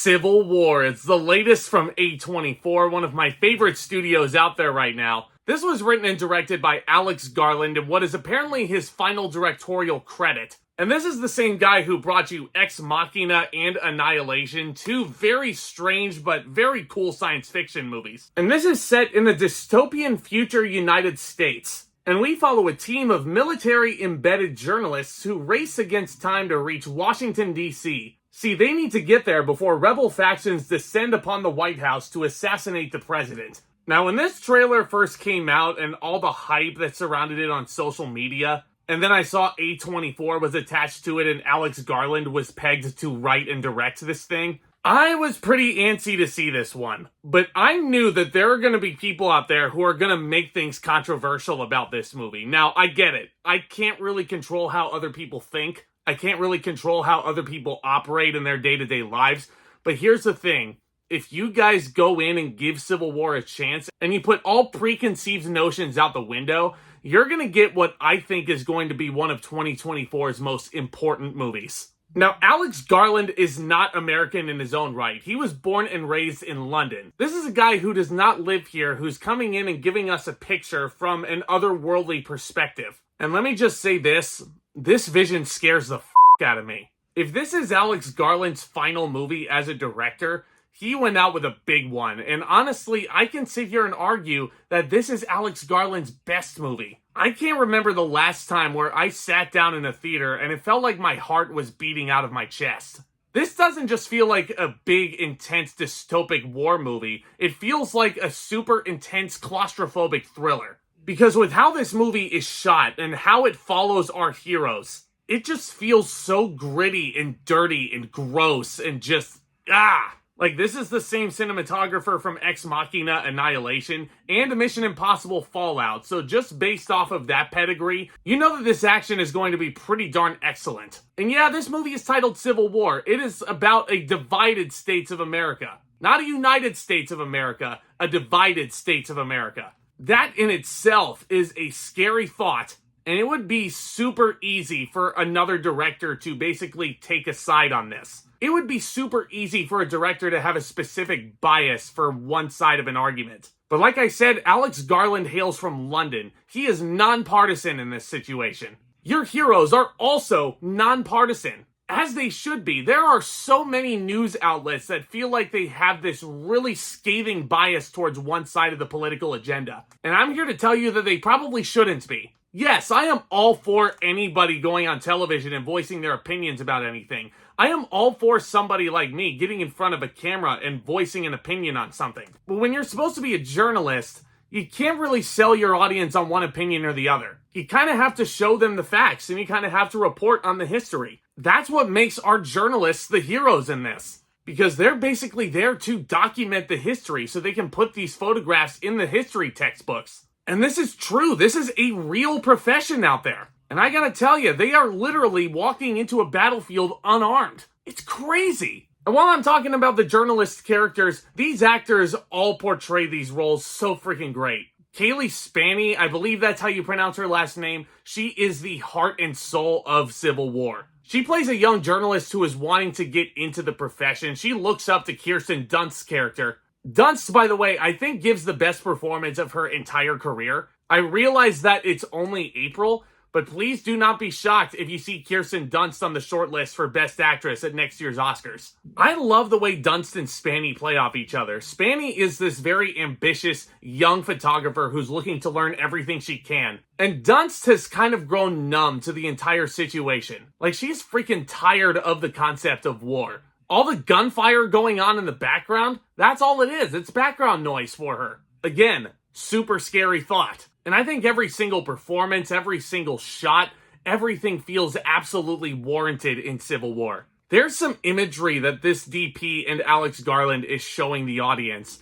Civil War. It's the latest from A24, one of my favorite studios out there right now. This was written and directed by Alex Garland in what is apparently his final directorial credit. And this is the same guy who brought you Ex Machina and Annihilation, two very strange but very cool science fiction movies. And this is set in a dystopian future United States. And we follow a team of military-embedded journalists who race against time to reach Washington, D.C. See, they need to get there before rebel factions descend upon the White House to assassinate the president. Now, when this trailer first came out and all the hype that surrounded it on social media, and then I saw A24 was attached to it and Alex Garland was pegged to write and direct this thing, I was pretty antsy to see this one. But I knew that there are going to be people out there who are going to make things controversial about this movie. Now, I get it. I can't really control how other people think. I can't really control how other people operate in their day-to-day lives. But here's the thing. If you guys go in and give Civil War a chance and you put all preconceived notions out the window, you're going to get what I think is going to be one of 2024's most important movies. Now, Alex Garland is not American in his own right. He was born and raised in London. This is a guy who does not live here, who's coming in and giving us a picture from an otherworldly perspective. And let me just say this vision scares the out of me. If this is Alex Garland's final movie as a director, he went out with a big one. And honestly, I can sit here and argue that this is Alex Garland's best movie. I can't remember the last time where I sat down in a theater and it felt like my heart was beating out of my chest. This doesn't just feel like a big, intense, dystopic war movie. It feels like a super intense, claustrophobic thriller. Because with how this movie is shot and how it follows our heroes, it just feels so gritty and dirty and gross and just, Like, this is the same cinematographer from Ex Machina, Annihilation, and Mission Impossible Fallout, so just based off of that pedigree, you know that this action is going to be pretty darn excellent. And yeah, this movie is titled Civil War. It is about a divided States of America. Not a United States of America, a divided States of America. That in itself is a scary thought, and it would be super easy for another director to basically take a side on this. It would be super easy for a director to have a specific bias for one side of an argument. But like I said, Alex Garland hails from London. He is nonpartisan in this situation. Your heroes are also nonpartisan, as they should be. There are so many news outlets that feel like they have this really scathing bias towards one side of the political agenda. And I'm here to tell you that they probably shouldn't be. Yes, I am all for anybody going on television and voicing their opinions about anything. I am all for somebody like me getting in front of a camera and voicing an opinion on something. But when you're supposed to be a journalist, you can't really sell your audience on one opinion or the other. You kind of have to show them the facts and you kind of have to report on the history. That's what makes our journalists the heroes in this. Because they're basically there to document the history so they can put these photographs in the history textbooks. And this is true. This is a real profession out there. And I gotta tell you, they are literally walking into a battlefield unarmed. It's crazy. And while I'm talking about the journalist characters, these actors all portray these roles so freaking great. Cailee Spaeny, I believe that's how you pronounce her last name, she is the heart and soul of Civil War. She plays a young journalist who is wanting to get into the profession. She looks up to Kirsten Dunst's character. Dunst, by the way, I think gives the best performance of her entire career. I realize that it's only April, but please do not be shocked if you see Kirsten Dunst on the shortlist for Best Actress at next year's Oscars. I love the way Dunst and Spaeny play off each other. Spaeny is this very ambitious, young photographer who's looking to learn everything she can. And Dunst has kind of grown numb to the entire situation. Like, she's freaking tired of the concept of war. All the gunfire going on in the background, that's all it is. It's background noise for her. Again, super scary thought. And I think every single performance, every single shot, everything feels absolutely warranted in Civil War. There's some imagery that this DP and Alex Garland is showing the audience,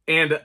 and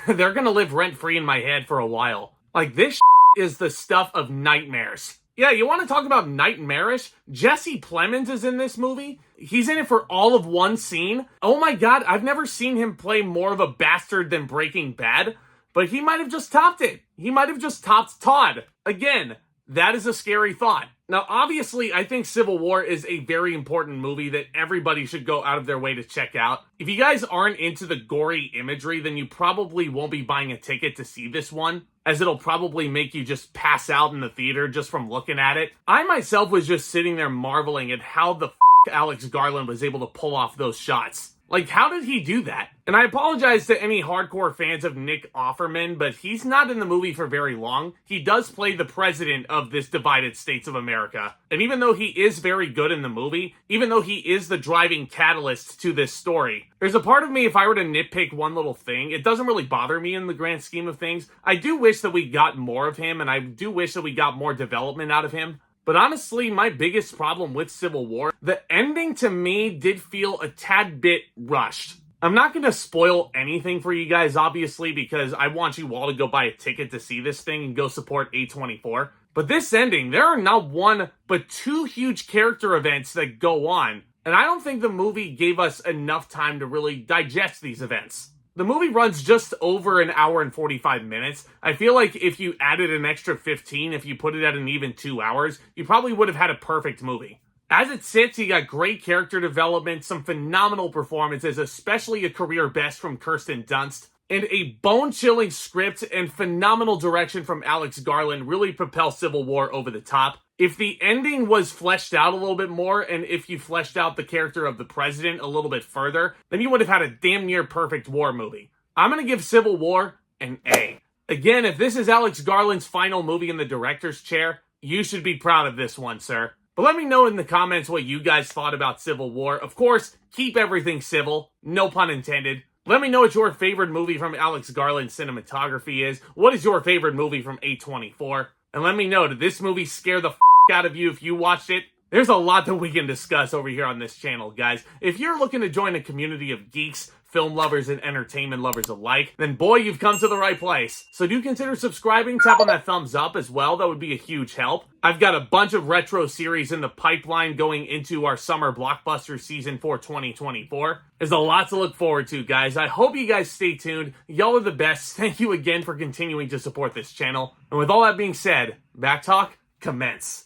they're gonna live rent-free in my head for a while. Like, this is the stuff of nightmares. Yeah, you want to talk about nightmarish? Jesse Plemons is in this movie. He's in it for all of one scene. Oh my god, I've never seen him play more of a bastard than Breaking Bad. But he might have just topped it. He might have just topped Todd. Again, That is a scary thought. Now, obviously, I think Civil War is a very important movie that everybody should go out of their way to check out. If you guys aren't into the gory imagery, then you probably won't be buying a ticket to see this one, as it'll probably make you just pass out in the theater just from looking at it. I myself was just sitting there marveling at how the Alex Garland was able to pull off those shots. Like, how did he do that? And I apologize to any hardcore fans of Nick Offerman, but he's not in the movie for very long. He does play the president of this divided states of America. And even though he is very good in the movie, even though he is the driving catalyst to this story, there's a part of me, if I were to nitpick one little thing, it doesn't really bother me in the grand scheme of things. I do wish that we got more of him, and I do wish that we got more development out of him. But honestly, my biggest problem with Civil War, the ending to me did feel a tad bit rushed. I'm not going to spoil anything for you guys, obviously, because I want you all to go buy a ticket to see this thing and go support A24. But this ending, there are not one, but two huge character events that go on. And I don't think the movie gave us enough time to really digest these events. The movie runs just over an hour and 45 minutes. I feel like if you added an extra 15, if you put it at an even 2 hours, you probably would have had a perfect movie. As it sits, you got great character development, some phenomenal performances, especially a career best from Kirsten Dunst, and a bone-chilling script and phenomenal direction from Alex Garland really propel Civil War over the top. If the ending was fleshed out a little bit more, and if you fleshed out the character of the president a little bit further, then you would have had a damn near perfect war movie. I'm going to give Civil War an A. Again, if this is Alex Garland's final movie in the director's chair, you should be proud of this one, sir. But let me know in the comments what you guys thought about Civil War. Of course, keep everything civil, no pun intended. Let me know what your favorite movie from Alex Garland's cinematography is. What is your favorite movie from A24? And let me know, did this movie scare the out of you if you watched it? There's a lot that we can discuss over here on this channel, guys. If you're looking to join a community of geeks, film lovers, and entertainment lovers alike, then boy, you've come to the right place. So do consider subscribing, tap on that thumbs up as well. That would be a huge help. I've got a bunch of retro series in the pipeline going into our summer blockbuster season for 2024. There's a lot to look forward to, guys. I hope you guys stay tuned. Y'all are the best. Thank you again for continuing to support this channel. And with all that being said, back talk, commence.